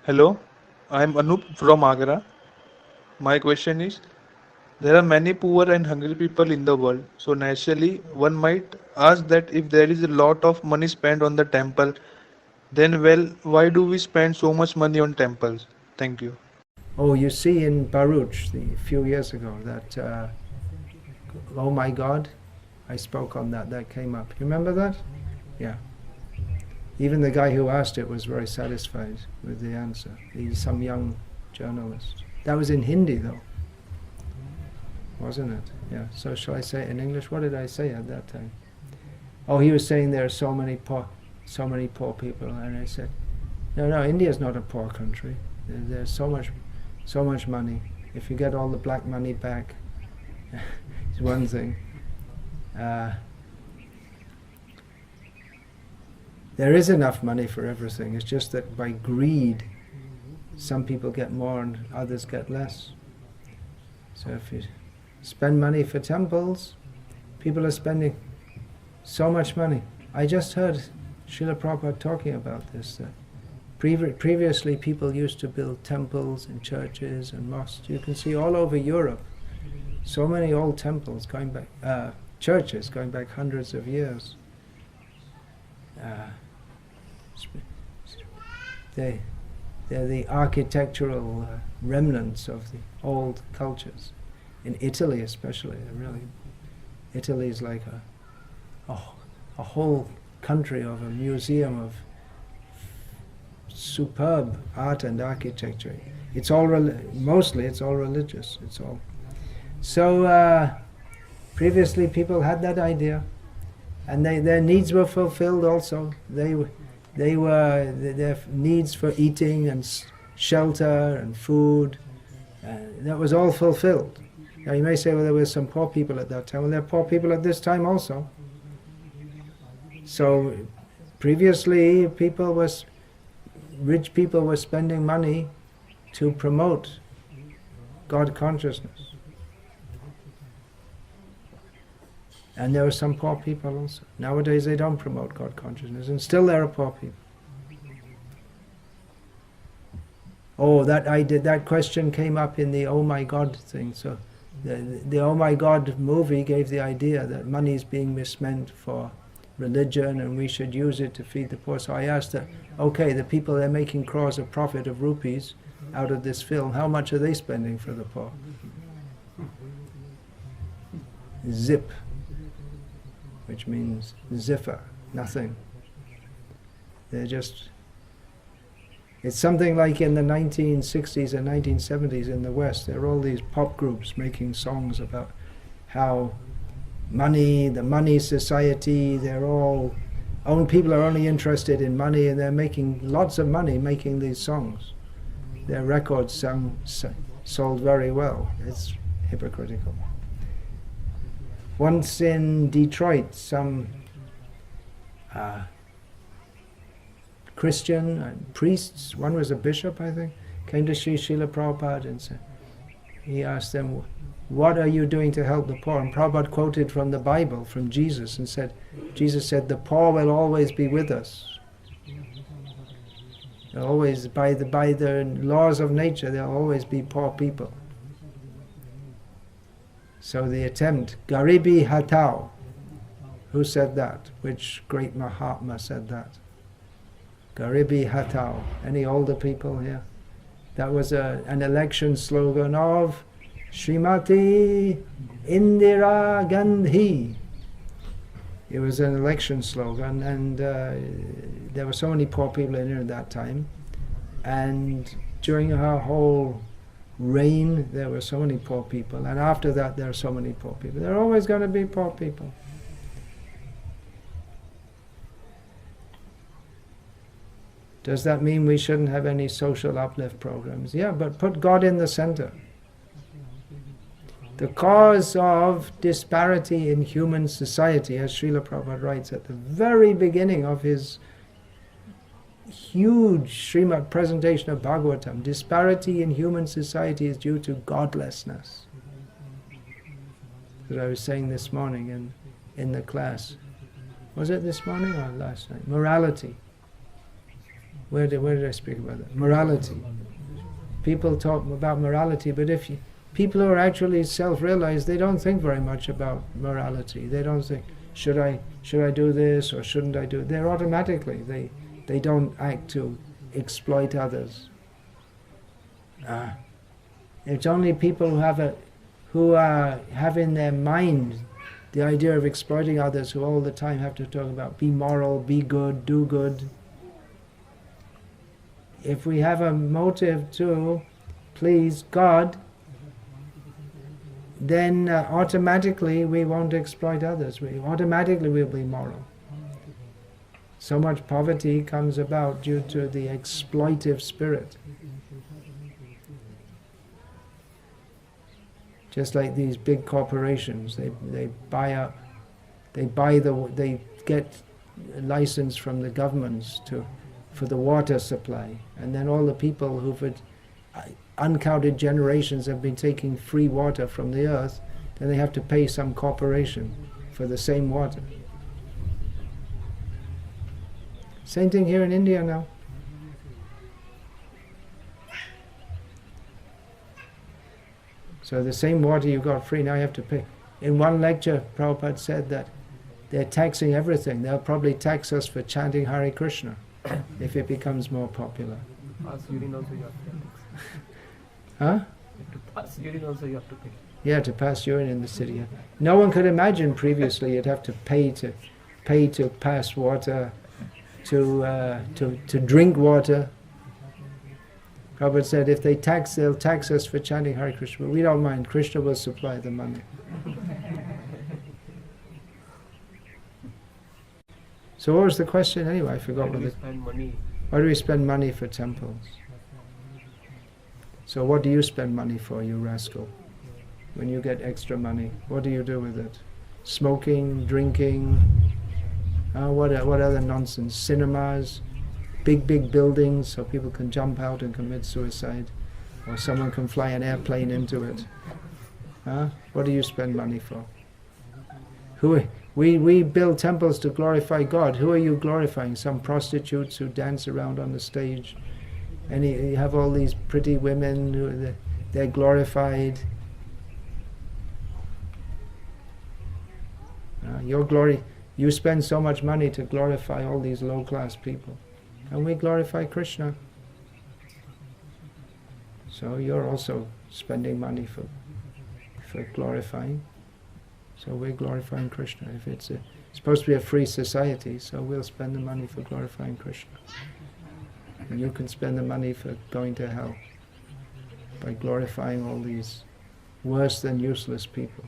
Hello, I am Anup from Agra. My question is, there are many poor and hungry people in the world. So naturally, one might ask that if there is a lot of money spent on the temple, then well, why do we spend so much money on temples? Thank you. Oh, you see in Baruch a few years ago that, oh my God, I spoke on that, that came up. You remember that? Yeah. Even the guy who asked it was very satisfied with the answer. He's some young journalist. That was in Hindi though, wasn't it? Yeah. So shall I say it in English? What did I say at that time? Oh, he was saying there are so many poor people, and I said, no, India's not a poor country. There's so much money. If you get all the black money back, it's one thing. There is enough money for everything. It's just that by greed, some people get more and others get less. So if you spend money for temples, people are spending so much money. I just heard Srila Prabhupada talking about this. That previously people used to build temples and churches and mosques. You can see all over Europe so many old temples going back, churches going back hundreds of years. They're the architectural remnants of the old cultures. In Italy especially, Italy is like a whole country of a museum of superb art and architecture. It's all mostly it's all religious. It's all. So previously people had that idea, and their needs were fulfilled also. Their needs for eating and shelter and food, that was all fulfilled. Now you may say, well, there were some poor people at that time. Well, there are poor people at this time also. So previously rich people were spending money to promote God consciousness. And there are some poor people also. Nowadays they don't promote God consciousness, and still there are poor people. Oh, that question came up in the Oh My God thing. So the Oh My God movie gave the idea that money is being misspent for religion and we should use it to feed the poor. So I asked her, okay, the people they're making crores of profit of rupees out of this film, how much are they spending for the poor? Zip, which means ziffer, nothing. They're just, it's something like in the 1960s and 1970s in the West, there are all these pop groups making songs about how money, the money society, people are only interested in money, and they're making lots of money making these songs. Their records sold very well. It's hypocritical. Once in Detroit, some Christian priests, one was a bishop I think, came to Srila Prabhupada and said, he asked them, what are you doing to help the poor? And Prabhupada quoted from the Bible, from Jesus, and said, Jesus said, the poor will always be with us. They'll always, by the laws of nature, there'll always be poor people. So the attempt, Garibi Hatao, who said that? Which great Mahatma said that? Garibi Hatao. Any older people here? That was an election slogan of Srimati Indira Gandhi. It was an election slogan, and there were so many poor people in here at that time. And during her whole reign, there were so many poor people. And after that, there are so many poor people. There are always going to be poor people. Does that mean we shouldn't have any social uplift programs? Yeah, but put God in the center. The cause of disparity in human society, as Srila Prabhupada writes at the very beginning of his huge Srimad presentation of Bhagavatam, disparity in human society is due to godlessness. As I was saying this morning in the class. Was it this morning or last night? Morality. Where did I speak about that? Morality. People talk about morality, but people who are actually self-realized, they don't think very much about morality. They don't think, should I do this or shouldn't I do it? They're automatically, they don't act to exploit others. It's only people who have in their mind the idea of exploiting others who all the time have to talk about be moral, be good, do good. If we have a motive to please God, then automatically we won't exploit others. Automatically we'll be moral. So much poverty comes about due to the exploitive spirit. Just like these big corporations, they get a license from the governments for the water supply, and then all the people who for uncounted generations have been taking free water from the earth, then they have to pay some corporation for the same water. Same thing here in India now. So the same water you got free, now you have to pay. In one lecture, Prabhupada said that they're taxing everything. They'll probably tax us for chanting Hare Krishna if it becomes more popular. Pass urine also you have to pay. Huh? To pass urine also you have to pay. Yeah, to pass urine in the city. No one could imagine previously you'd have to pay to pass water, to drink water. Prabhupada said if they'll tax us for chanting Hare Krishna, but we don't mind. Krishna will supply the money. So what was the question anyway? I forgot. Why do we spend money? Why do we spend money for temples? So what do you spend money for, you rascal? When you get extra money, what do you do with it? Smoking, drinking, what other nonsense? Cinemas, big buildings so people can jump out and commit suicide, or someone can fly an airplane into it. What do you spend money for? We build temples to glorify God. Who are you glorifying? Some prostitutes who dance around on the stage? And you have all these pretty women who they're glorified. Your glory, you spend so much money to glorify all these low-class people. And we glorify Krishna. So you're also spending money for glorifying. So we're glorifying Krishna. If it's supposed to be a free society, so we'll spend the money for glorifying Krishna. And you can spend the money for going to hell by glorifying all these worse than useless people.